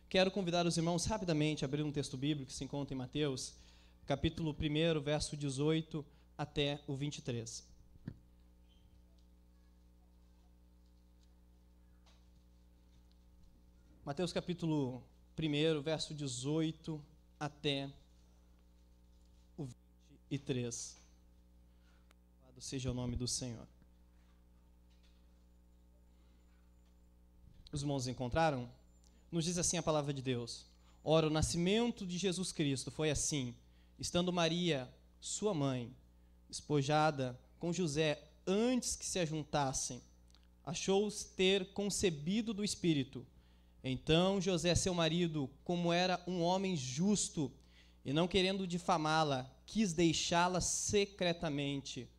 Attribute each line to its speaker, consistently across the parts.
Speaker 1: Quero convidar os irmãos rapidamente a abrir um texto bíblico que se encontra em Mateus, capítulo 1, verso 18 até o 23. Mateus capítulo 1, verso 18 até o 23. Louvado seja o nome do Senhor. Os irmãos encontraram? Nos diz assim a palavra de Deus. Ora, o nascimento de Jesus Cristo foi assim, estando Maria, sua mãe, despojada com José antes que se ajuntassem, achou-os ter concebido do Espírito. Então José, seu marido, como era um homem justo, e não querendo difamá-la, quis deixá-la secretamente.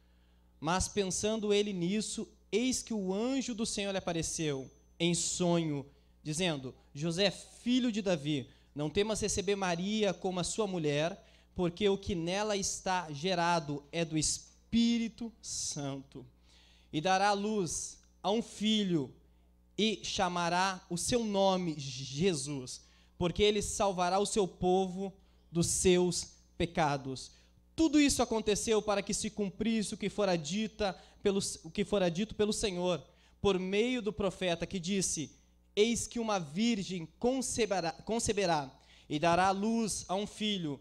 Speaker 1: Mas pensando ele nisso, eis que o anjo do Senhor lhe apareceu em sonho, dizendo: José, filho de Davi, não temas receber Maria como a sua mulher, porque o que nela está gerado é do Espírito Santo. E dará à luz a um filho, e chamará o seu nome Jesus, porque ele salvará o seu povo dos seus pecados. Tudo isso aconteceu para que se cumprisse o que fora dito pelo Senhor, por meio do profeta, que disse: eis que uma virgem conceberá e dará à luz a um filho,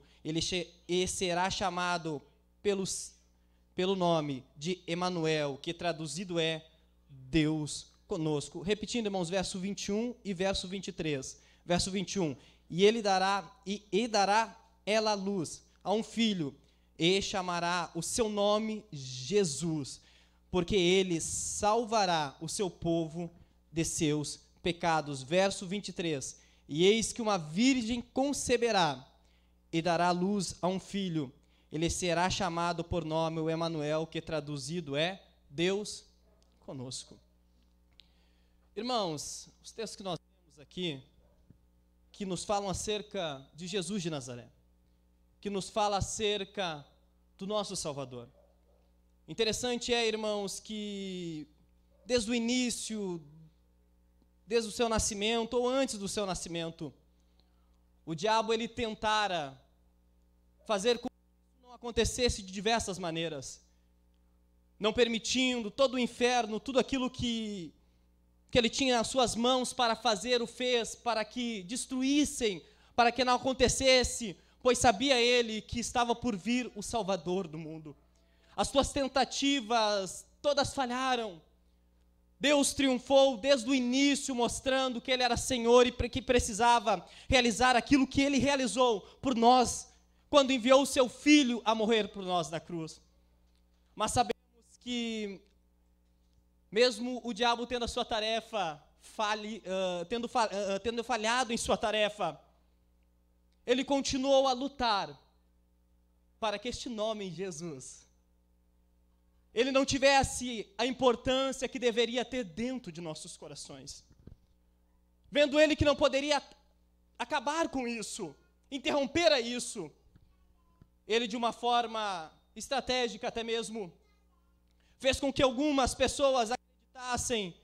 Speaker 1: e será chamado pelo nome de Emanuel, que traduzido é Deus conosco. Repetindo, irmãos, verso 21 e verso 23. Verso 21, e dará ela à luz a um filho, e chamará o seu nome Jesus, porque ele salvará o seu povo de seus pecados. Verso 23, e eis que uma virgem conceberá e dará luz a um filho, ele será chamado por nome o Emanuel, que traduzido é Deus conosco. Irmãos, os textos que nós temos aqui, que nos falam acerca de Jesus de Nazaré, que nos fala acerca do nosso Salvador. Interessante é, irmãos, que desde o início, desde o seu nascimento ou antes do seu nascimento, o diabo ele tentara fazer com que isso não acontecesse de diversas maneiras, não permitindo todo o inferno, tudo aquilo que ele tinha nas suas mãos para fazer, o fez, para que destruíssem, para que não acontecesse, pois sabia ele que estava por vir o Salvador do mundo. As suas tentativas todas falharam. Deus triunfou desde o início, mostrando que ele era Senhor e que precisava realizar aquilo que ele realizou por nós, quando enviou o seu Filho a morrer por nós na cruz. Mas sabemos que, mesmo o diabo tendo a sua tarefa, tendo falhado em sua tarefa, ele continuou a lutar para que este nome Jesus, ele não tivesse a importância que deveria ter dentro de nossos corações. Vendo ele que não poderia acabar com isso, interromper a isso, ele de uma forma estratégica até mesmo, fez com que algumas pessoas acreditassem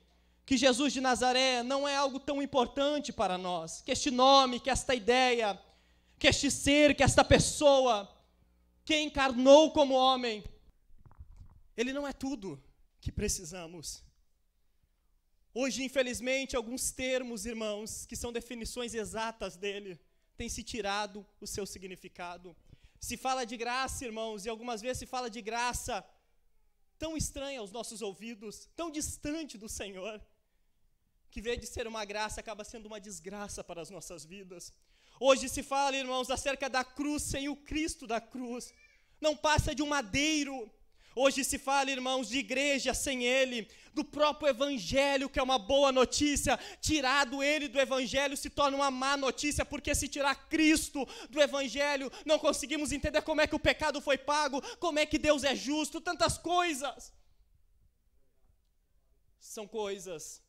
Speaker 1: que Jesus de Nazaré não é algo tão importante para nós, que este nome, que esta ideia, que este ser, que esta pessoa, que encarnou como homem, ele não é tudo que precisamos. Hoje, infelizmente, alguns termos, irmãos, que são definições exatas dele, têm se tirado o seu significado. Se fala de graça, irmãos, e algumas vezes se fala de graça tão estranha aos nossos ouvidos, tão distante do Senhor, que, em vez de ser uma graça, acaba sendo uma desgraça para as nossas vidas. Hoje se fala, irmãos, acerca da cruz sem o Cristo da cruz. Não passa de um madeiro. Hoje se fala, irmãos, de igreja sem ele, do próprio evangelho, que é uma boa notícia. Tirado ele do evangelho se torna uma má notícia, porque se tirar Cristo do evangelho, não conseguimos entender como é que o pecado foi pago, como é que Deus é justo, tantas coisas. São coisas,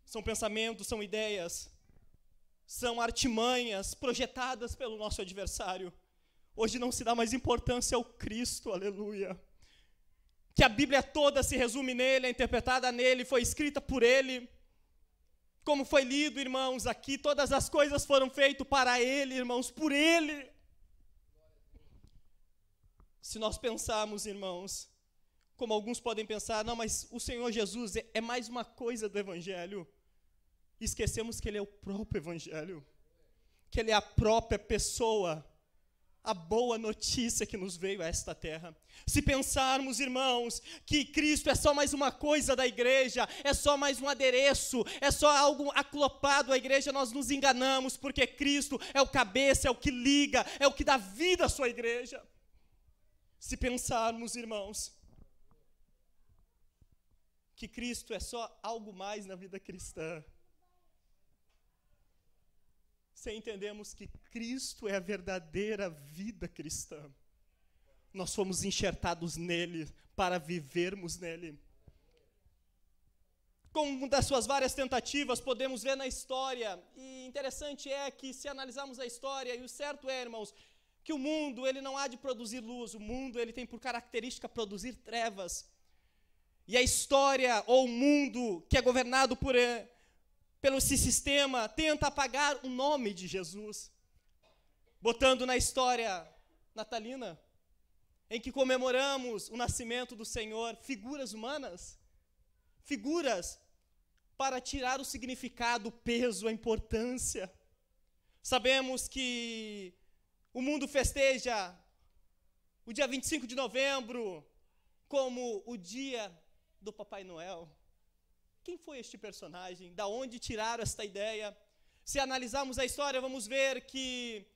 Speaker 1: são pensamentos, são ideias, são artimanhas projetadas pelo nosso adversário. Hoje não se dá mais importância ao Cristo, aleluia. Que a Bíblia toda se resume nele, é interpretada nele, foi escrita por ele. Como foi lido, irmãos, aqui, todas as coisas foram feitas para Ele, irmãos, por Ele. Se nós pensarmos, irmãos, como alguns podem pensar, não, mas o Senhor Jesus é mais uma coisa do Evangelho. Esquecemos que Ele é o próprio Evangelho, que Ele é a própria pessoa, a boa notícia que nos veio a esta terra. Se pensarmos, irmãos, que Cristo é só mais uma coisa da igreja, é só mais um adereço, é só algo acoplado à igreja, nós nos enganamos, porque Cristo é o cabeça, é o que liga, é o que dá vida à sua igreja. Se pensarmos, irmãos, que Cristo é só algo mais na vida cristã, se entendemos que Cristo é a verdadeira vida cristã, nós fomos enxertados nele para vivermos nele. Como das suas várias tentativas, podemos ver na história, e interessante é que se analisarmos a história, e o certo é, irmãos, que o mundo ele não há de produzir luz, o mundo ele tem por característica produzir trevas. E a história, ou o mundo que é governado pelo esse sistema, tenta apagar o nome de Jesus, botando na história natalina, em que comemoramos o nascimento do Senhor, figuras humanas, figuras para tirar o significado, o peso, a importância. Sabemos que o mundo festeja o dia 25 de novembro como o dia do Papai Noel. Quem foi este personagem? Da onde tiraram esta ideia? Se analisarmos a história, vamos ver que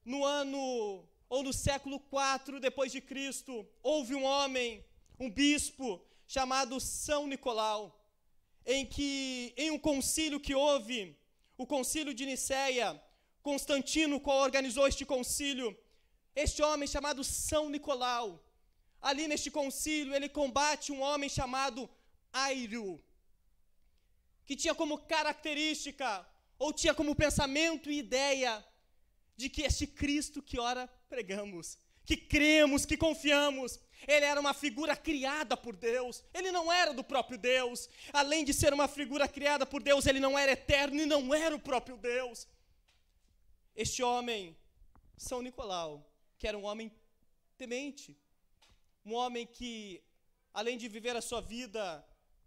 Speaker 1: no ano ou no século IV depois de Cristo, houve um homem, um bispo chamado São Nicolau, em um concílio que houve, o concílio de Nicéia, Constantino organizou este concílio. Este homem chamado São Nicolau, ali neste concílio, ele combate um homem chamado Airo, que tinha como característica, ou tinha como pensamento e ideia, de que este Cristo que ora pregamos, que cremos, que confiamos, ele era uma figura criada por Deus, ele não era do próprio Deus, além de ser uma figura criada por Deus, ele não era eterno e não era o próprio Deus. Este homem, São Nicolau, que era um homem temente, um homem que, além de viver a sua vida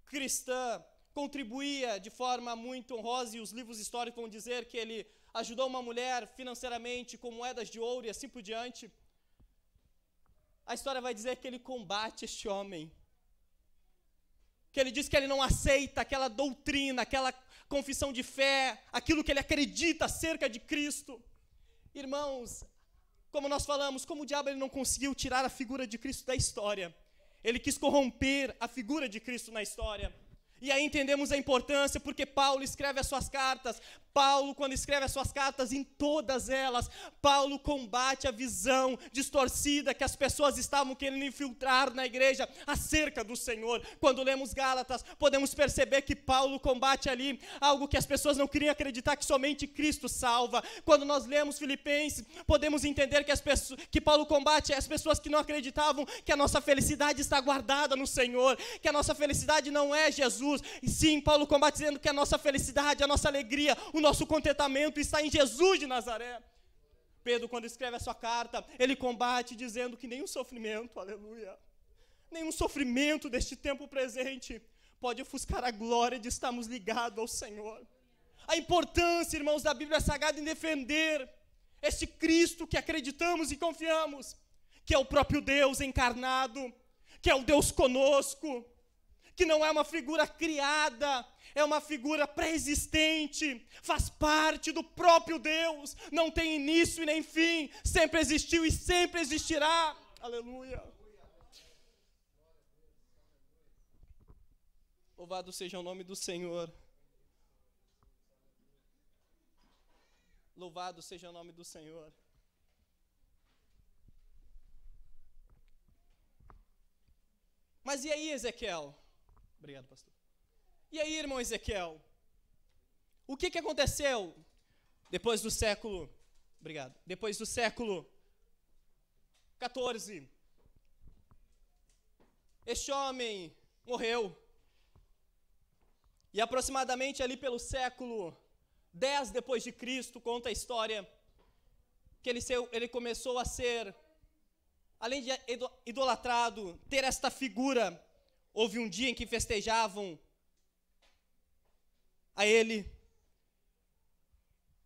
Speaker 1: cristã, contribuía de forma muito honrosa, e os livros históricos vão dizer que ele ajudou uma mulher financeiramente com moedas de ouro e assim por diante. A história vai dizer que ele combate este homem, que ele diz que ele não aceita aquela doutrina, aquela confissão de fé, aquilo que ele acredita acerca de Cristo. Irmãos, como nós falamos, como o diabo ele não conseguiu tirar a figura de Cristo da história, ele quis corromper a figura de Cristo na história. E aí entendemos a importância, porque Paulo escreve as suas cartas. Paulo, quando escreve as suas cartas, em todas elas, Paulo combate a visão distorcida que as pessoas estavam querendo infiltrar na igreja acerca do Senhor. Quando lemos Gálatas, podemos perceber que Paulo combate ali algo que as pessoas não queriam acreditar, que somente Cristo salva. Quando nós lemos Filipenses, podemos entender que Paulo combate as pessoas que não acreditavam que a nossa felicidade está guardada no Senhor, que a nossa felicidade não é Jesus. E sim, Paulo combate dizendo que a nossa felicidade, a nossa alegria, o nosso contentamento está em Jesus de Nazaré. Pedro, quando escreve a sua carta, ele combate dizendo que nenhum sofrimento, aleluia, nenhum sofrimento deste tempo presente pode ofuscar a glória de estarmos ligados ao Senhor. A importância, irmãos, da Bíblia Sagrada em defender este Cristo que acreditamos e confiamos, que é o próprio Deus encarnado, que é o Deus conosco, que não é uma figura criada, é uma figura pré-existente, faz parte do próprio Deus, não tem início e nem fim, sempre existiu e sempre existirá. Aleluia. Louvado seja o nome do Senhor. Louvado seja o nome do Senhor. Mas e aí, Ezequiel? Obrigado, pastor. E aí, irmão Ezequiel? O que aconteceu depois do século... Obrigado. Depois do século 14. Este homem morreu. E aproximadamente ali pelo século 10 depois de Cristo, conta a história que ele começou a ser, além de idolatrado, ter esta figura. Houve um dia em que festejavam a ele.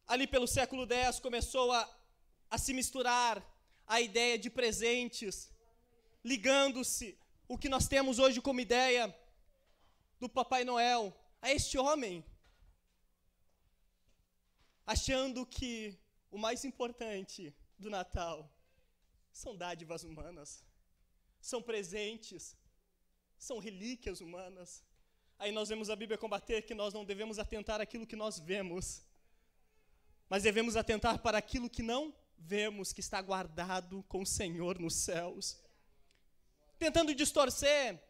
Speaker 1: Ali pelo século X começou a se misturar a ideia de presentes, ligando-se o que nós temos hoje como ideia do Papai Noel a este homem, achando que o mais importante do Natal são dádivas humanas, são presentes, são relíquias humanas. Aí nós vemos a Bíblia combater que nós não devemos atentar àquilo que nós vemos, mas devemos atentar para aquilo que não vemos, que está guardado com o Senhor nos céus. Tentando distorcer,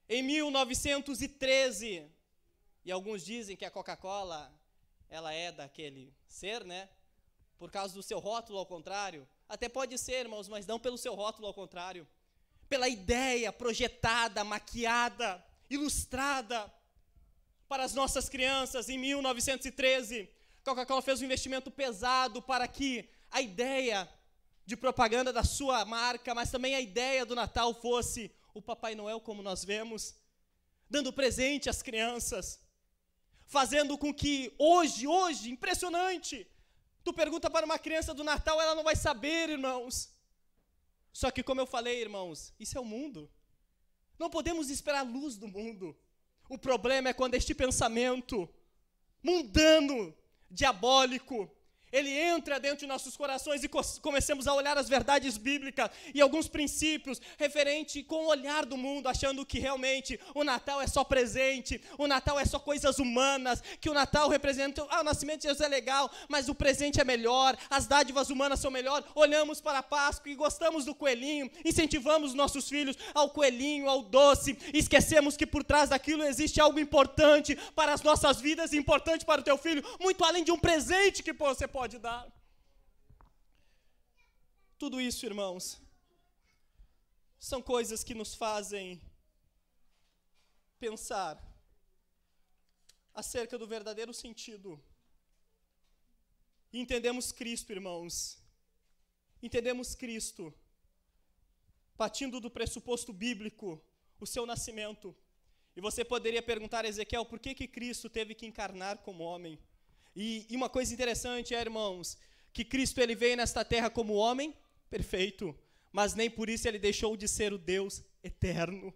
Speaker 1: em 1913, e alguns dizem que a Coca-Cola, ela é daquele ser, né? Por causa do seu rótulo ao contrário. Até pode ser, irmãos, mas não pelo seu rótulo ao contrário. Pela ideia projetada, maquiada, ilustrada para as nossas crianças. Em 1913, Coca-Cola fez um investimento pesado para que a ideia de propaganda da sua marca, mas também a ideia do Natal fosse o Papai Noel como nós vemos, dando presente às crianças, fazendo com que hoje, impressionante, tu pergunta para uma criança do Natal, ela não vai saber, irmãos. Só que como eu falei, irmãos, isso é o mundo. Não podemos esperar a luz do mundo. O problema é quando este pensamento mundano, diabólico, ele entra dentro de nossos corações e começamos a olhar as verdades bíblicas e alguns princípios referente com o olhar do mundo, achando que realmente o Natal é só presente, o Natal é só coisas humanas, que o Natal representa, o nascimento de Jesus é legal, mas o presente é melhor, as dádivas humanas são melhor. Olhamos para a Páscoa e gostamos do coelhinho, incentivamos nossos filhos ao coelhinho, ao doce, e esquecemos que por trás daquilo existe algo importante para as nossas vidas, importante para o teu filho, muito além de um presente que você pode dar. Tudo isso, irmãos, são coisas que nos fazem pensar acerca do verdadeiro sentido. E entendemos Cristo, irmãos. Entendemos Cristo partindo do pressuposto bíblico, o seu nascimento. E você poderia perguntar a Ezequiel, por que Cristo teve que encarnar como homem? E uma coisa interessante é, irmãos, que Cristo ele veio nesta terra como homem perfeito, mas nem por isso ele deixou de ser o Deus eterno.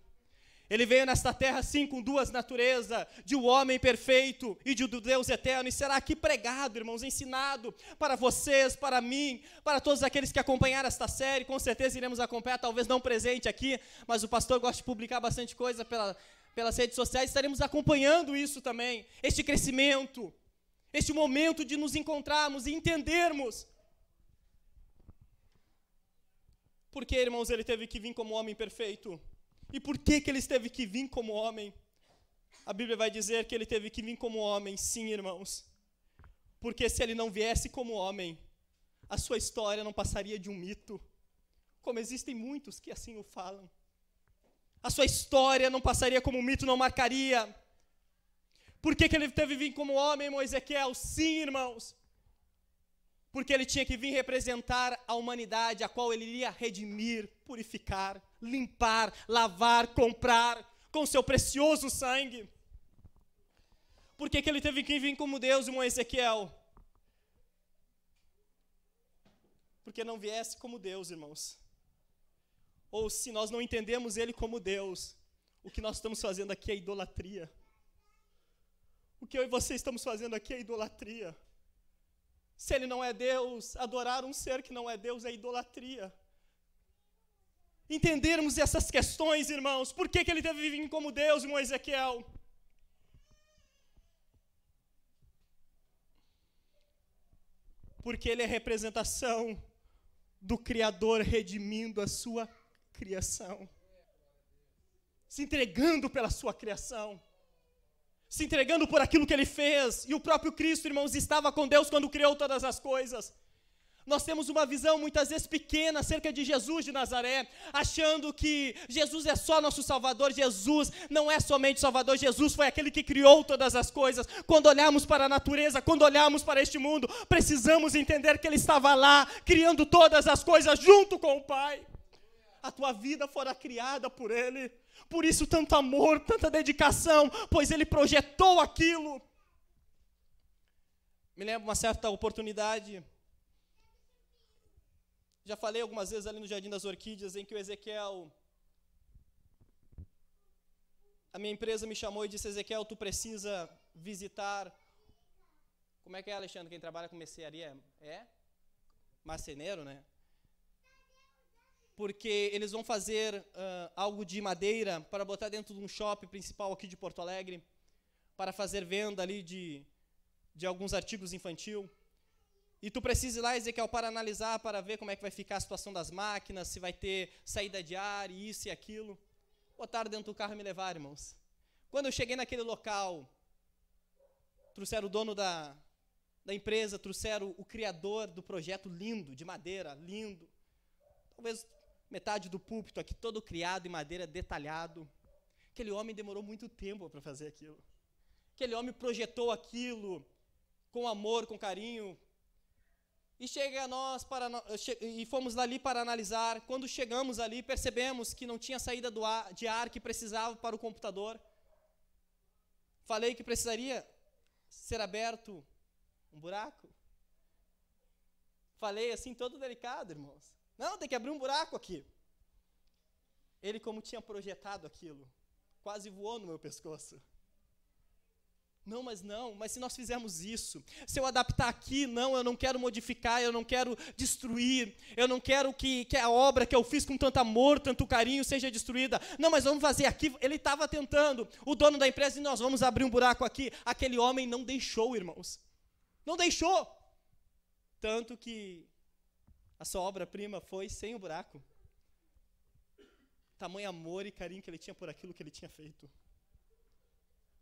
Speaker 1: Ele veio nesta terra, sim, com duas naturezas, de um homem perfeito e de do Deus eterno, e será aqui pregado, irmãos, ensinado para vocês, para mim, para todos aqueles que acompanharam esta série. Com certeza iremos acompanhar, talvez não presente aqui, mas o pastor gosta de publicar bastante coisa pelas redes sociais, estaremos acompanhando isso também, este crescimento, este momento de nos encontrarmos e entendermos. Por que, irmãos, ele teve que vir como homem perfeito? E por que ele teve que vir como homem? A Bíblia vai dizer que ele teve que vir como homem, sim, irmãos. Porque se ele não viesse como homem, a sua história não passaria de um mito, como existem muitos que assim o falam. A sua história não passaria como um mito, não marcaria. Por que ele teve que vir como homem, Ezequiel? Sim, irmãos. Porque ele tinha que vir representar a humanidade, a qual ele iria redimir, purificar, limpar, lavar, comprar com seu precioso sangue. Por que ele teve que vir como Deus, irmão Ezequiel? Porque não viesse como Deus, irmãos. Ou se nós não entendemos ele como Deus, o que nós estamos fazendo aqui é idolatria. O que eu e você estamos fazendo aqui é idolatria. Se ele não é Deus, adorar um ser que não é Deus é idolatria. Entendermos essas questões, irmãos. Por que ele teve que vir como Deus, irmão Ezequiel? Porque ele é representação do Criador redimindo a sua criação. Se entregando pela sua criação. Se entregando por aquilo que ele fez. E o próprio Cristo, irmãos, estava com Deus quando criou todas as coisas. Nós temos uma visão muitas vezes pequena acerca de Jesus de Nazaré, achando que Jesus é só nosso Salvador. Jesus não é somente Salvador, Jesus foi aquele que criou todas as coisas. Quando olhamos para a natureza, quando olhamos para este mundo, precisamos entender que Ele estava lá, criando todas as coisas junto com o Pai. A tua vida fora criada por Ele, por isso tanto amor, tanta dedicação, pois Ele projetou aquilo. Me lembro uma certa oportunidade, já falei algumas vezes ali no Jardim das Orquídeas, em que o Ezequiel, a minha empresa me chamou e disse: Ezequiel, tu precisa visitar, como é que é, Alexandre, quem trabalha com mercearia? Marceneiro, né? Porque eles vão fazer algo de madeira para botar dentro de um shopping principal aqui de Porto Alegre, para fazer venda ali de alguns artigos infantil. E tu precisa ir lá, Ezequiel, para analisar, para ver como é que vai ficar a situação das máquinas, se vai ter saída de ar, e isso e aquilo. Botaram dentro do carro e me levaram, irmãos. Quando eu cheguei naquele local, trouxeram o dono da empresa, trouxeram o criador do projeto lindo, de madeira, lindo. Talvez metade do púlpito aqui, todo criado em madeira, detalhado. Aquele homem demorou muito tempo para fazer aquilo. Aquele homem projetou aquilo com amor, com carinho. E chega a nós, e fomos ali para analisar. Quando chegamos ali, percebemos que não tinha saída de ar que precisava para o computador. Falei que precisaria ser aberto um buraco. Falei assim, todo delicado, irmãos. Não, tem que abrir um buraco aqui. Ele, como tinha projetado aquilo, quase voou no meu pescoço. Mas se nós fizermos isso, se eu adaptar aqui, não, eu não quero modificar, eu não quero destruir, eu não quero que a obra que eu fiz com tanto amor, tanto carinho seja destruída. Não, mas vamos fazer aqui. Ele estava tentando, o dono da empresa, e nós vamos abrir um buraco aqui. Aquele homem não deixou, irmãos. Não deixou. Tanto que a sua obra-prima foi sem o buraco. Tamanho amor e carinho que ele tinha por aquilo que ele tinha feito.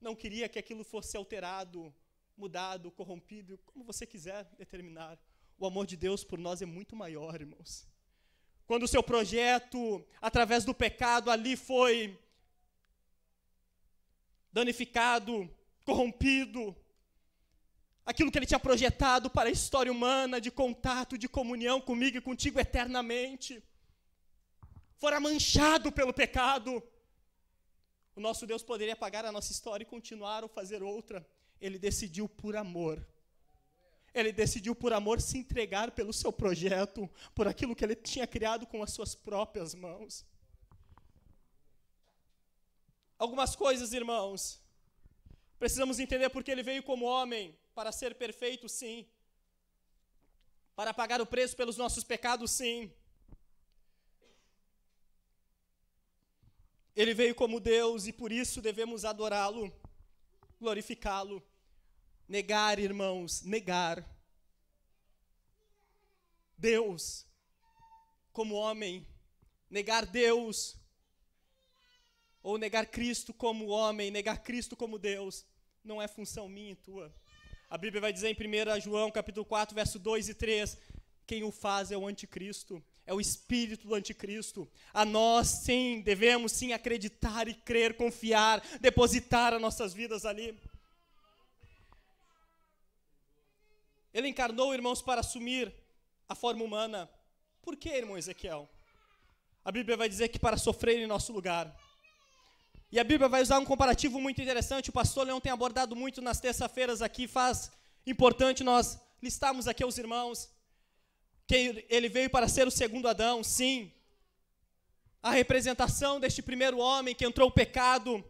Speaker 1: Não queria que aquilo fosse alterado, mudado, corrompido, como você quiser determinar. O amor de Deus por nós é muito maior, irmãos. Quando o seu projeto, através do pecado, ali foi danificado, corrompido, aquilo que ele tinha projetado para a história humana, de contato, de comunhão comigo e contigo eternamente, fora manchado pelo pecado, o nosso Deus poderia apagar a nossa história e continuar ou fazer outra. Ele decidiu por amor. Ele decidiu por amor se entregar pelo seu projeto, por aquilo que ele tinha criado com as suas próprias mãos. Algumas coisas, irmãos, precisamos entender porque ele veio como homem, para ser perfeito, sim. Para pagar o preço pelos nossos pecados, sim. Ele veio como Deus e por isso devemos adorá-lo, glorificá-lo. Negar, irmãos, negar Deus como homem, negar Deus, ou negar Cristo como homem, negar Cristo como Deus, não é função minha e tua. A Bíblia vai dizer em 1 João, capítulo 4, verso 2 e 3, quem o faz é o anticristo. É o espírito do anticristo. A nós, sim, devemos sim acreditar e crer, confiar, depositar as nossas vidas ali. Ele encarnou, irmãos, para assumir a forma humana. Por que, irmão Ezequiel? A Bíblia vai dizer que para sofrer em nosso lugar. E a Bíblia vai usar um comparativo muito interessante. O pastor Leão tem abordado muito nas terça-feiras aqui. Importante nós listarmos aqui aos irmãos que ele veio para ser o segundo Adão, sim. A representação deste primeiro homem que entrou o pecado,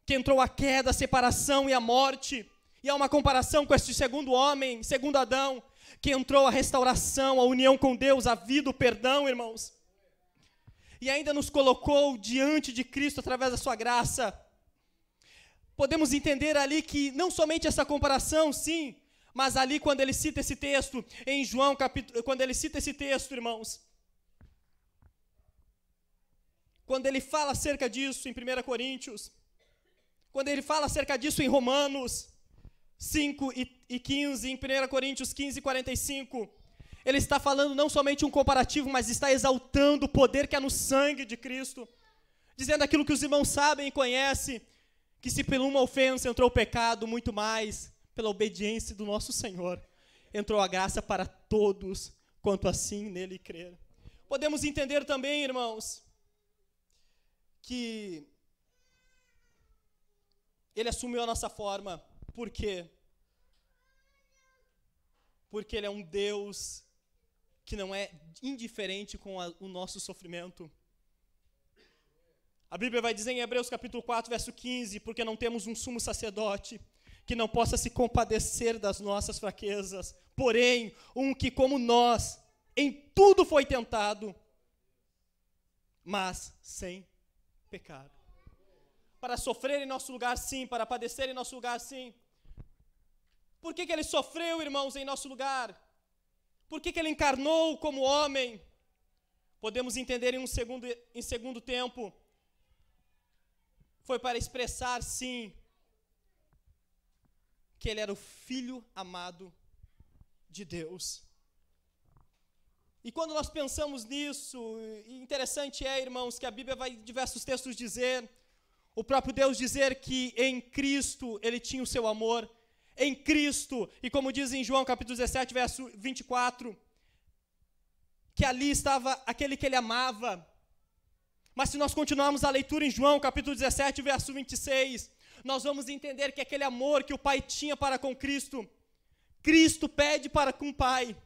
Speaker 1: que entrou a queda, a separação e a morte. E há uma comparação com este segundo homem, segundo Adão, que entrou a restauração, a união com Deus, a vida, o perdão, irmãos. E ainda nos colocou diante de Cristo através da sua graça. Podemos entender ali que não somente essa comparação, sim, mas ali quando ele cita esse texto, em João, quando ele cita esse texto, irmãos, quando ele fala acerca disso em 1 Coríntios, quando ele fala acerca disso em Romanos 5 e 15, em 1 Coríntios 15 e 45, Ele está falando não somente um comparativo, mas está exaltando o poder que há no sangue de Cristo, dizendo aquilo que os irmãos sabem e conhecem, que se por uma ofensa entrou o pecado, muito mais pela obediência do nosso Senhor entrou a graça para todos, quanto assim nele crer. Podemos entender também, irmãos, que ele assumiu a nossa forma. Por quê? Porque ele é um Deus que não é indiferente com o nosso sofrimento. A Bíblia vai dizer em Hebreus capítulo 4, verso 15, porque não temos um sumo sacerdote que não possa se compadecer das nossas fraquezas, porém, um que como nós, em tudo foi tentado, mas sem pecado. Para sofrer em nosso lugar, sim, para padecer em nosso lugar, sim. Por que ele sofreu, irmãos, em nosso lugar? Por que ele encarnou como homem? Podemos entender em segundo tempo. Foi para expressar, sim, que ele era o Filho amado de Deus. E quando nós pensamos nisso, interessante é, irmãos, que a Bíblia vai em diversos textos dizer, o próprio Deus dizer que em Cristo ele tinha o seu amor, em Cristo, e como diz em João capítulo 17, verso 24, que ali estava aquele que ele amava. Mas se nós continuarmos a leitura em João capítulo 17, verso 26, nós vamos entender que aquele amor que o Pai tinha para com Cristo, Cristo pede para com o Pai.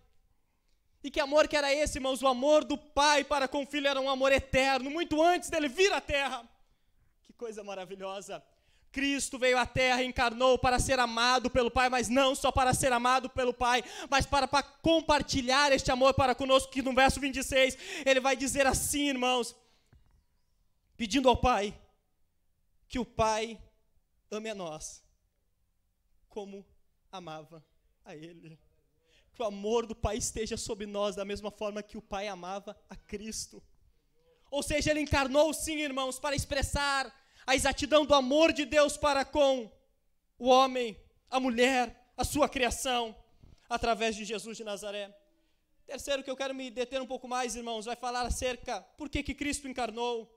Speaker 1: E que amor que era esse, irmãos? O amor do Pai para com o Filho era um amor eterno, muito antes dele vir à terra. Que coisa maravilhosa. Cristo veio à terra e encarnou para ser amado pelo Pai, mas não só para ser amado pelo Pai, mas para compartilhar este amor para conosco, que no verso 26, ele vai dizer assim, irmãos, pedindo ao Pai, que o Pai ame a nós, como amava a Ele. Que o amor do Pai esteja sobre nós, da mesma forma que o Pai amava a Cristo. Ou seja, Ele encarnou sim, irmãos, para expressar a exatidão do amor de Deus para com o homem, a mulher, a sua criação, através de Jesus de Nazaré. Terceiro, que eu quero me deter um pouco mais, irmãos, vai falar acerca por que Cristo encarnou.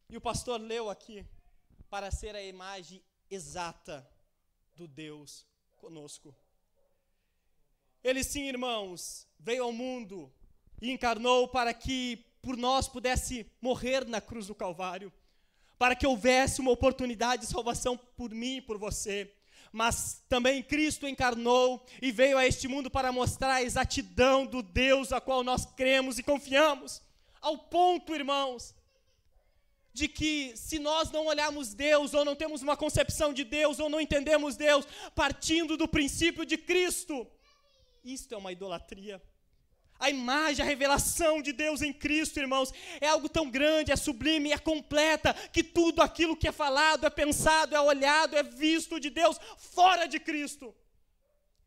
Speaker 1: E o pastor leu aqui, para ser a imagem exata do Deus conosco. Ele sim, irmãos, veio ao mundo e encarnou para que por nós pudesse morrer na cruz do Calvário, para que houvesse uma oportunidade de salvação por mim e por você. Mas também Cristo encarnou e veio a este mundo para mostrar a exatidão do Deus a qual nós cremos e confiamos, ao ponto, irmãos, de que se nós não olharmos Deus, ou não temos uma concepção de Deus, ou não entendemos Deus, partindo do princípio de Cristo, isto é uma idolatria. A imagem, a revelação de Deus em Cristo, irmãos, é algo tão grande, é sublime, é completa, que tudo aquilo que é falado, é pensado, é olhado, é visto de Deus fora de Cristo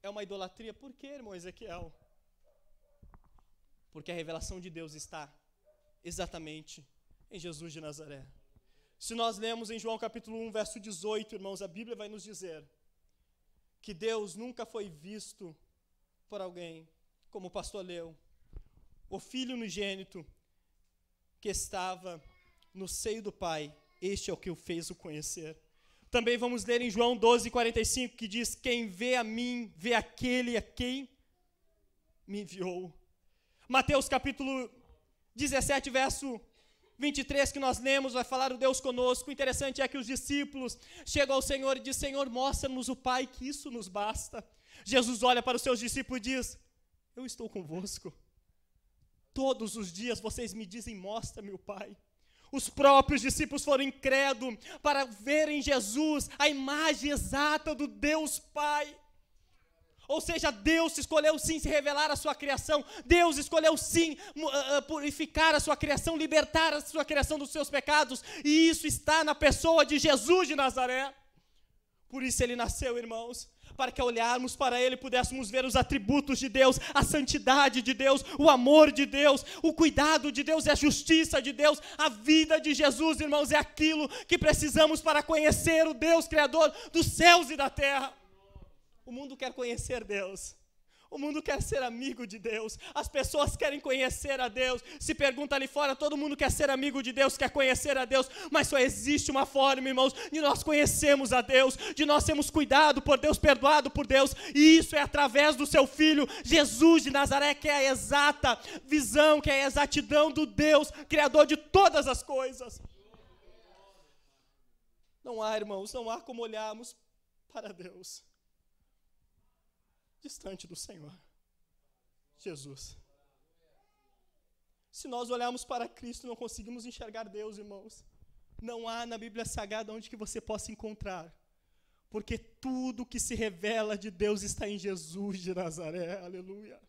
Speaker 1: é uma idolatria. Por quê, irmão Ezequiel? Porque a revelação de Deus está exatamente em Jesus de Nazaré. Se nós lemos em João capítulo 1, verso 18, irmãos, a Bíblia vai nos dizer que Deus nunca foi visto por alguém, como o pastor leu, o Filho unigênito que estava no seio do Pai, este é o que o fez o conhecer. Também vamos ler em João 12, 45, que diz, quem vê a mim, vê aquele a quem me enviou. Mateus capítulo 17, verso 23, que nós lemos, vai falar o Deus conosco. O interessante é que os discípulos chegam ao Senhor e dizem, Senhor, mostra-nos o Pai, que isso nos basta. Jesus olha para os seus discípulos e diz, eu estou convosco. Todos os dias vocês me dizem, mostra-me o Pai. Os próprios discípulos foram incrédulos para verem em Jesus a imagem exata do Deus Pai. Ou seja, Deus escolheu sim se revelar à sua criação. Deus escolheu sim purificar a sua criação, libertar a sua criação dos seus pecados. E isso está na pessoa de Jesus de Nazaré. Por isso ele nasceu, irmãos, para que ao olharmos para ele pudéssemos ver os atributos de Deus, a santidade de Deus, o amor de Deus, o cuidado de Deus e a justiça de Deus. A vida de Jesus, irmãos, é aquilo que precisamos para conhecer o Deus Criador dos céus e da terra. O mundo quer conhecer Deus. O mundo quer ser amigo de Deus. As pessoas querem conhecer a Deus. Se pergunta ali fora, todo mundo quer ser amigo de Deus, quer conhecer a Deus. Mas só existe uma forma, irmãos, de nós conhecermos a Deus, de nós sermos cuidados por Deus, perdoado por Deus. E isso é através do seu Filho, Jesus de Nazaré, que é a exata visão, que é a exatidão do Deus, Criador de todas as coisas. Não há, irmãos, não há como olharmos para Deus distante do Senhor, Jesus. Se nós olharmos para Cristo, não conseguimos enxergar Deus, irmãos. Não há na Bíblia Sagrada onde que você possa encontrar, porque tudo que se revela de Deus está em Jesus de Nazaré, aleluia.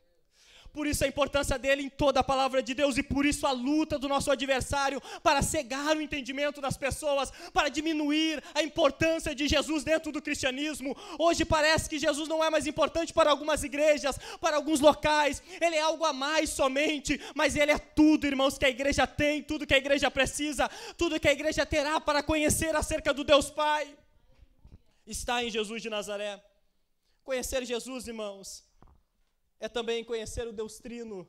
Speaker 1: Por isso a importância dele em toda a palavra de Deus, e por isso a luta do nosso adversário para cegar o entendimento das pessoas, para diminuir a importância de Jesus dentro do cristianismo. Hoje parece que Jesus não é mais importante para algumas igrejas, para alguns locais, ele é algo a mais somente, mas ele é tudo, irmãos, que a igreja tem, tudo que a igreja precisa, tudo que a igreja terá para conhecer acerca do Deus Pai, está em Jesus de Nazaré. Conhecer Jesus, irmãos, é também conhecer o Deus Trino,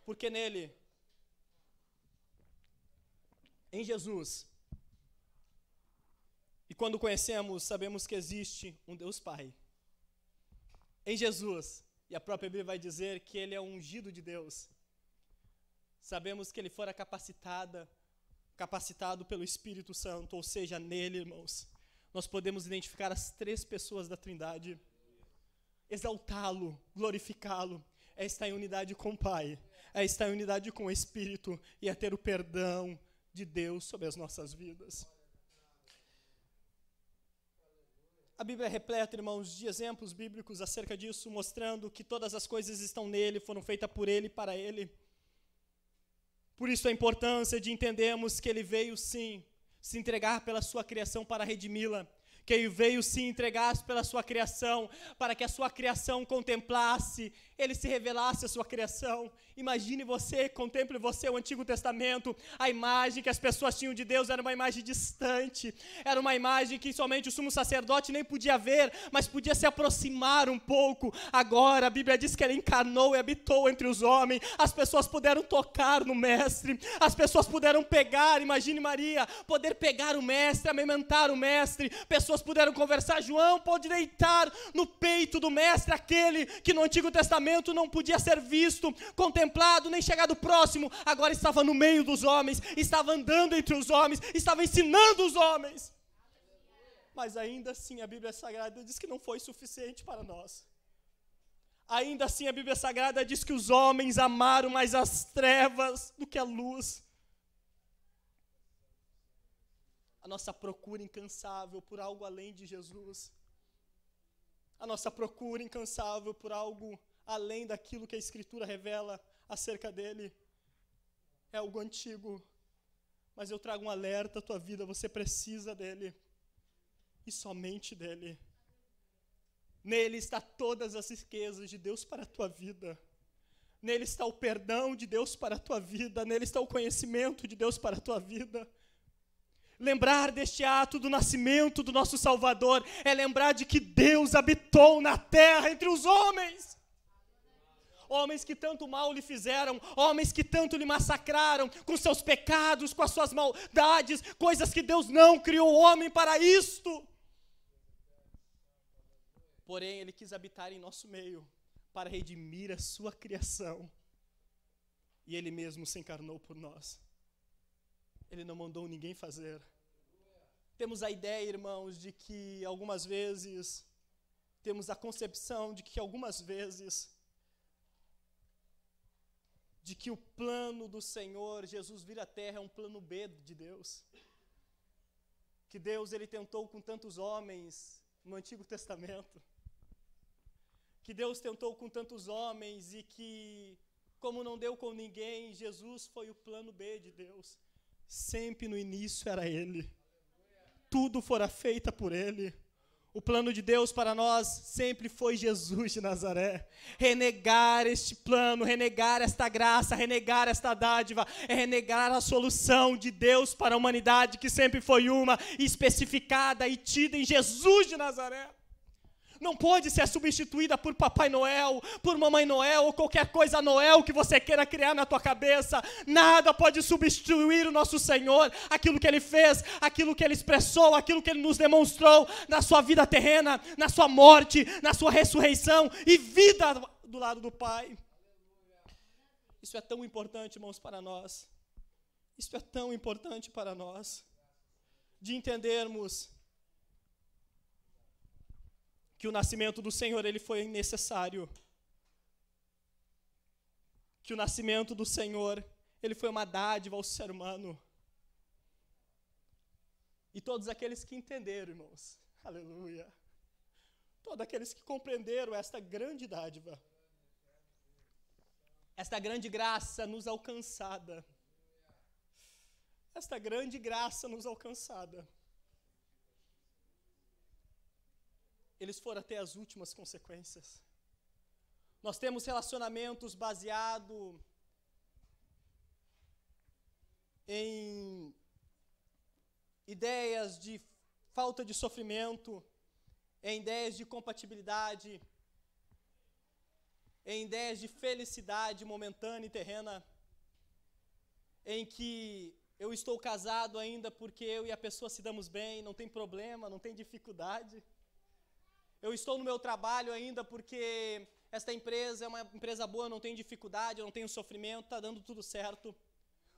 Speaker 1: porque nele, em Jesus, e quando conhecemos, sabemos que existe um Deus Pai. Em Jesus, e a própria Bíblia vai dizer que ele é um ungido de Deus. Sabemos que ele fora capacitado pelo Espírito Santo, ou seja, nele, irmãos, nós podemos identificar as três pessoas da Trindade. Exaltá-lo, glorificá-lo, é estar em unidade com o Pai, é estar em unidade com o Espírito e é ter o perdão de Deus sobre as nossas vidas. A Bíblia é repleta, irmãos, de exemplos bíblicos acerca disso, mostrando que todas as coisas estão nele, foram feitas por ele e para ele. Por isso a importância de entendermos que ele veio sim se entregar pela sua criação para redimi-la, que ele veio se entregar pela sua criação, para que a sua criação contemplasse, ele se revelasse a sua criação. Imagine você, contemple você o Antigo Testamento, a imagem que as pessoas tinham de Deus era uma imagem distante, era uma imagem que somente o sumo sacerdote nem podia ver, mas podia se aproximar um pouco. Agora a Bíblia diz que ele encarnou e habitou entre os homens, as pessoas puderam tocar no Mestre, as pessoas puderam pegar, imagine Maria, poder pegar o Mestre, amamentar o Mestre, pessoas puderam conversar, João pôde deitar no peito do Mestre, aquele que no Antigo Testamento não podia ser visto, contemplado, nem chegado próximo, agora estava no meio dos homens, estava andando entre os homens, estava ensinando os homens. Mas ainda assim a Bíblia Sagrada diz que não foi suficiente para nós. Ainda assim a Bíblia Sagrada diz que os homens amaram mais as trevas do que a luz. A nossa procura incansável por algo além de Jesus, a nossa procura incansável por algo além daquilo que a Escritura revela acerca dele, é algo antigo, mas eu trago um alerta à tua vida, você precisa dele, e somente dele. Nele está todas as riquezas de Deus para a tua vida, nele está o perdão de Deus para a tua vida, nele está o conhecimento de Deus para a tua vida. Lembrar deste ato do nascimento do nosso Salvador é lembrar de que Deus habitou na terra entre os homens. Homens que tanto mal lhe fizeram, homens que tanto lhe massacraram, com seus pecados, com as suas maldades, coisas que Deus não criou o homem para isto. Porém, ele quis habitar em nosso meio, para redimir a sua criação. E ele mesmo se encarnou por nós. Ele não mandou ninguém fazer. Temos a ideia, irmãos, de que algumas vezes, temos a concepção de que algumas vezes, de que o plano do Senhor, Jesus vir à terra, é um plano B de Deus. Que Deus, ele tentou com tantos homens no Antigo Testamento. Que Deus tentou com tantos homens e que, como não deu com ninguém, Jesus foi o plano B de Deus. Sempre no início era Ele. Tudo fora feito por Ele. O plano de Deus para nós sempre foi Jesus de Nazaré. Renegar este plano, renegar esta graça, renegar esta dádiva, é renegar a solução de Deus para a humanidade, que sempre foi uma, especificada e tida em Jesus de Nazaré. não pode ser substituída por Papai Noel, por Mamãe Noel, ou qualquer coisa Noel que você queira criar na tua cabeça. Nada pode substituir o nosso Senhor, aquilo que Ele fez, aquilo que Ele expressou, aquilo que Ele nos demonstrou na sua vida terrena, na sua morte, na sua ressurreição e vida do lado do Pai. Isso é tão importante, irmãos, para nós. Isso é tão importante para nós, de entendermos que o nascimento do Senhor, ele foi necessário. Que o nascimento do Senhor, ele foi uma dádiva ao ser humano. E todos aqueles que entenderam, irmãos, aleluia, todos aqueles que compreenderam esta grande dádiva, esta grande graça nos alcançada, esta grande graça nos alcançada, eles foram até as últimas consequências. Nós temos relacionamentos baseados em ideias de falta de sofrimento, em ideias de compatibilidade, em ideias de felicidade momentânea e terrena, em que eu estou casado ainda porque eu e a pessoa se damos bem, não tem problema, não tem dificuldade. Eu estou no meu trabalho ainda porque esta empresa é uma empresa boa, não tem dificuldade, eu não tenho sofrimento, está dando tudo certo.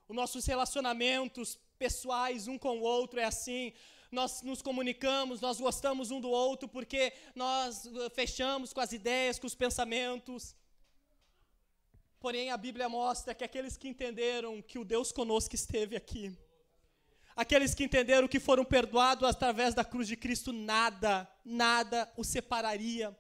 Speaker 1: Os nossos relacionamentos pessoais um com o outro é assim. Nós nos comunicamos, nós gostamos um do outro porque nós fechamos com as ideias, com os pensamentos. Porém, a Bíblia mostra que aqueles que entenderam que o Deus conosco esteve aqui, aqueles que entenderam que foram perdoados através da cruz de Cristo, nada os separaria.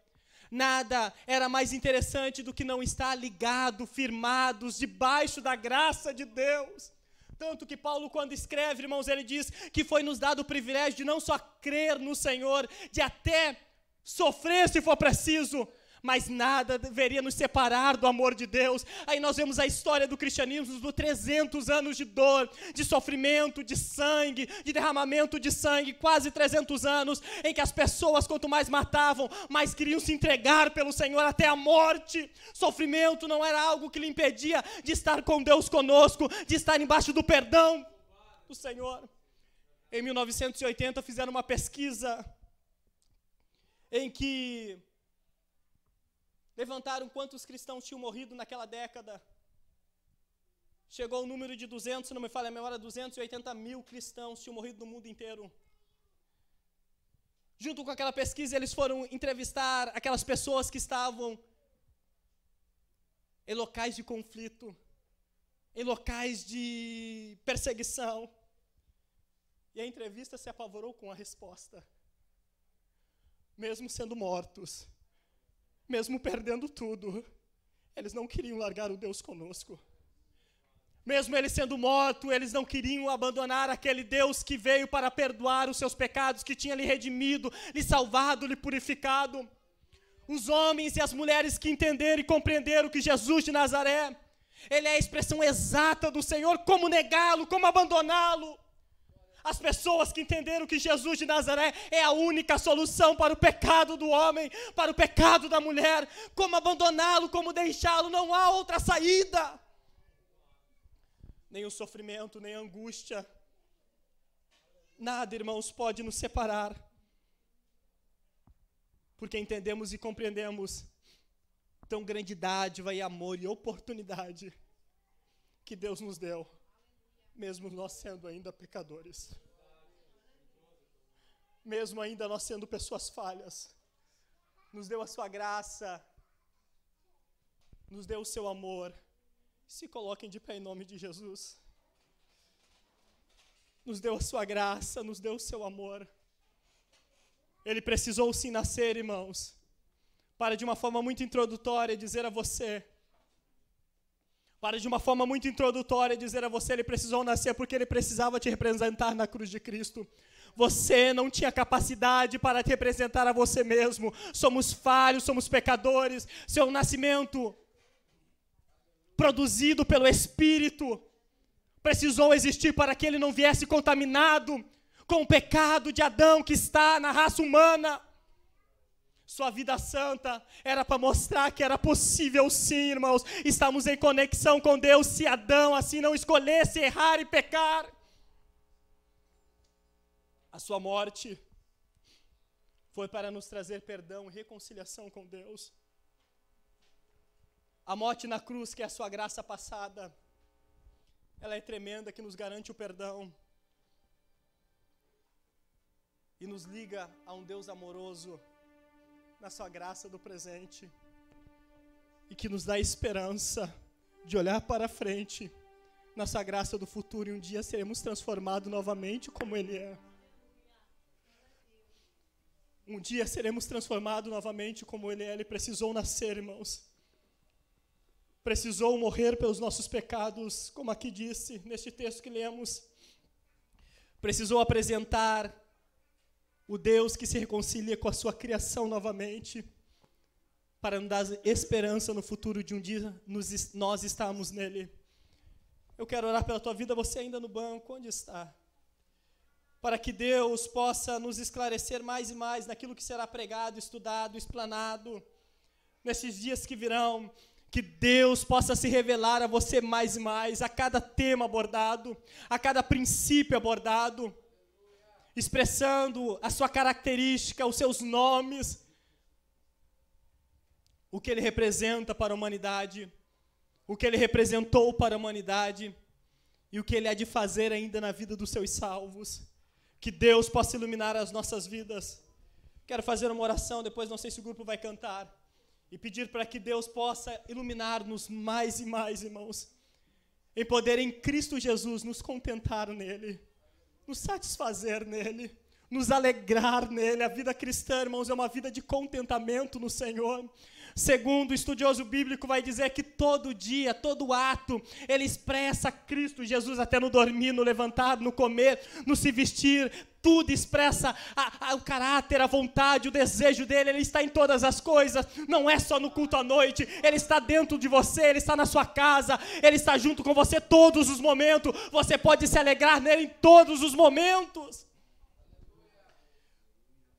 Speaker 1: Nada era mais interessante do que não estar ligado, firmados, debaixo da graça de Deus. Tanto que Paulo, quando escreve, irmãos, ele diz que foi nos dado o privilégio de não só crer no Senhor, de até sofrer se for preciso, mas nada deveria nos separar do amor de Deus. Aí nós vemos a história do cristianismo, dos 300 anos de dor, de sofrimento, de sangue, de derramamento de sangue, quase 300 anos, em que as pessoas, quanto mais matavam, mais queriam se entregar pelo Senhor até a morte. Sofrimento não era algo que lhe impedia de estar com Deus conosco, de estar embaixo do perdão do Senhor. Em 1980 fizeram uma pesquisa em que levantaram quantos cristãos tinham morrido naquela década. Chegou o número de 200, se não me falha a memória, 280 mil cristãos tinham morrido no mundo inteiro. Junto com aquela pesquisa, eles foram entrevistar aquelas pessoas que estavam em locais de conflito, em locais de perseguição. E a entrevista se apavorou com a resposta. Mesmo sendo mortos, mesmo perdendo tudo, eles não queriam largar o Deus conosco. Mesmo eles sendo mortos, eles não queriam abandonar aquele Deus que veio para perdoar os seus pecados, que tinha lhe redimido, lhe salvado, lhe purificado. Os homens e as mulheres que entenderam e compreenderam que Jesus de Nazaré, Ele é a expressão exata do Senhor, como negá-lo, como abandoná-lo. As pessoas que entenderam que Jesus de Nazaré é a única solução para o pecado do homem, para o pecado da mulher, como abandoná-lo, como deixá-lo, não há outra saída. Nem o sofrimento, nem a angústia, nada, irmãos, pode nos separar, porque entendemos e compreendemos tão grande dádiva e amor e oportunidade que Deus nos deu, mesmo nós sendo ainda pecadores, mesmo ainda nós sendo pessoas falhas, nos deu a sua graça, nos deu o seu amor. Se coloquem de pé em nome de Jesus. Nos deu a sua graça, nos deu o seu amor. Ele precisou sim nascer, irmãos, para de uma forma muito introdutória dizer a você, ele precisou nascer porque ele precisava te representar na cruz de Cristo. Você não tinha capacidade para te representar a você mesmo. Somos falhos, somos pecadores. Seu nascimento, produzido pelo Espírito, precisou existir para que ele não viesse contaminado com o pecado de Adão que está na raça humana. Sua vida santa era para mostrar que era possível sim, irmãos, estamos em conexão com Deus se Adão assim não escolhesse errar e pecar. A sua morte foi para nos trazer perdão e reconciliação com Deus. A morte na cruz, que é a sua graça passada, ela é tremenda, que nos garante o perdão e nos liga a um Deus amoroso na sua graça do presente e que nos dá esperança de olhar para frente na sua graça do futuro e um dia seremos transformados novamente como Ele é. Um dia seremos transformados novamente como Ele é. Ele precisou nascer, irmãos. Precisou morrer pelos nossos pecados, como aqui disse, neste texto que lemos. Precisou apresentar o Deus que se reconcilia com a sua criação novamente, para nos dar esperança no futuro de um dia nós estarmos nele. Eu quero orar pela tua vida, você ainda no banco, onde está? Para que Deus possa nos esclarecer mais e mais naquilo que será pregado, estudado, explanado, nesses dias que virão, que Deus possa se revelar a você mais e mais, a cada tema abordado, a cada princípio abordado, expressando a sua característica, os seus nomes, o que Ele representa para a humanidade, o que Ele representou para a humanidade e o que Ele há de fazer ainda na vida dos seus salvos. Que Deus possa iluminar as nossas vidas. Quero fazer uma oração, depois não sei se o grupo vai cantar, e pedir para que Deus possa iluminar-nos mais e mais, irmãos, em poder em Cristo Jesus nos contentar nele, nos satisfazer nele, nos alegrar nele. A vida cristã, irmãos, é uma vida de contentamento no Senhor. Segundo o estudioso bíblico vai dizer que todo dia, todo ato, ele expressa Cristo Jesus até no dormir, no levantar, no comer, no se vestir, tudo expressa o caráter, a vontade, o desejo dele. Ele está em todas as coisas, não é só no culto à noite, ele está dentro de você, ele está na sua casa, ele está junto com você todos os momentos, você pode se alegrar nele em todos os momentos,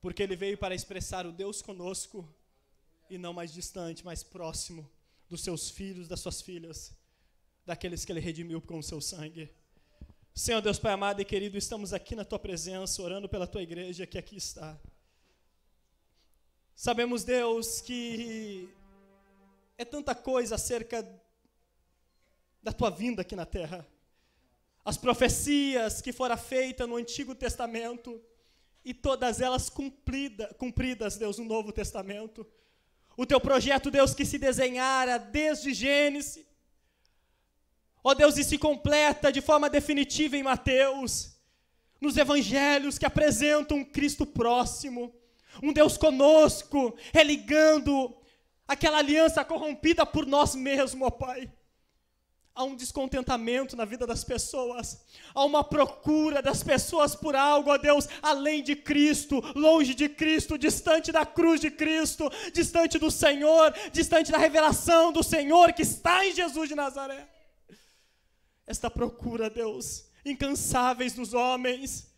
Speaker 1: porque ele veio para expressar o Deus conosco, e não mais distante, mais próximo dos seus filhos, das suas filhas, daqueles que Ele redimiu com o seu sangue. Senhor Deus Pai amado e querido, estamos aqui na Tua presença, orando pela Tua igreja que aqui está. Sabemos, Deus, que é tanta coisa acerca da Tua vinda aqui na terra. As profecias que foram feitas no Antigo Testamento, e todas elas cumpridas, Deus, no Novo Testamento. O Teu projeto, Deus, que se desenhara desde Gênesis, ó Deus, e se completa de forma definitiva em Mateus, nos evangelhos que apresentam um Cristo próximo, um Deus conosco, religando aquela aliança corrompida por nós mesmos, ó Pai. Há um descontentamento na vida das pessoas, há uma procura das pessoas por algo, ó Deus, além de Cristo, longe de Cristo, distante da cruz de Cristo, distante do Senhor, distante da revelação do Senhor que está em Jesus de Nazaré. Esta procura, Deus, incansáveis dos homens,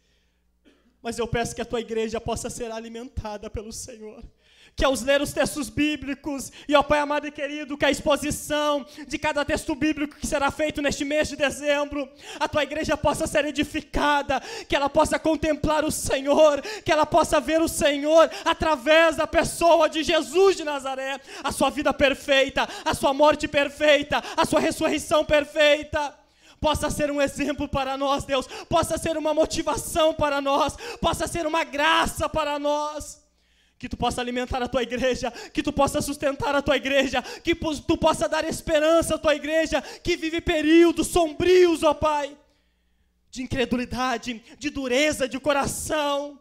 Speaker 1: mas eu peço que a Tua igreja possa ser alimentada pelo Senhor. Que aos ler os textos bíblicos, e ó Pai amado e querido, que a exposição de cada texto bíblico que será feito neste mês de dezembro, a Tua igreja possa ser edificada, que ela possa contemplar o Senhor, que ela possa ver o Senhor através da pessoa de Jesus de Nazaré, a sua vida perfeita, a sua morte perfeita, a sua ressurreição perfeita. Possa ser um exemplo para nós, Deus, possa ser uma motivação para nós, possa ser uma graça para nós. Que Tu possa alimentar a Tua igreja, que Tu possa sustentar a Tua igreja, que Tu possa dar esperança à Tua igreja, que vive períodos sombrios, ó Pai, de incredulidade, de dureza de coração,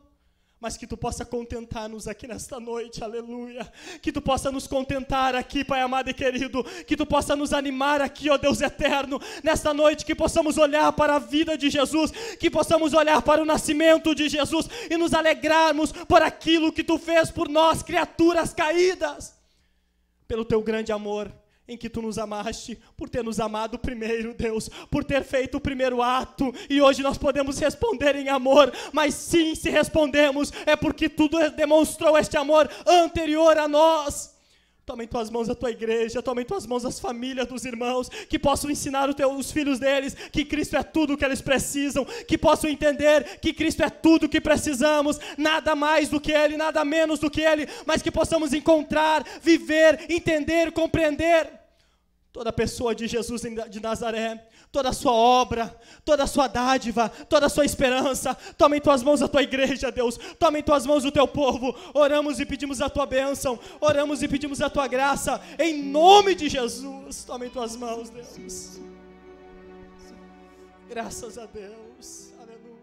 Speaker 1: mas que Tu possa contentar-nos aqui nesta noite, aleluia, que Tu possa nos contentar aqui, Pai amado e querido, que Tu possa nos animar aqui, ó Deus eterno, nesta noite, que possamos olhar para a vida de Jesus, que possamos olhar para o nascimento de Jesus e nos alegrarmos por aquilo que Tu fez por nós, criaturas caídas, pelo Teu grande amor em que tu nos amaste, por ter nos amado primeiro, Deus, por ter feito o primeiro ato, e hoje nós podemos responder em amor, mas sim, se respondemos, é porque tu demonstrou este amor anterior a nós. Toma em tuas mãos a tua igreja, toma em tuas mãos as famílias dos irmãos, que possam ensinar os filhos deles que Cristo é tudo o que eles precisam, que possam entender que Cristo é tudo o que precisamos, nada mais do que Ele, nada menos do que Ele, mas que possamos encontrar, viver, entender, compreender toda a pessoa de Jesus de Nazaré, toda a sua obra, toda a sua dádiva, toda a sua esperança. Toma em tuas mãos a tua igreja, Deus, toma em tuas mãos o teu povo. Oramos e pedimos a tua bênção, oramos e pedimos a tua graça, em nome de Jesus. Toma em tuas mãos, Deus. Graças a Deus, aleluia.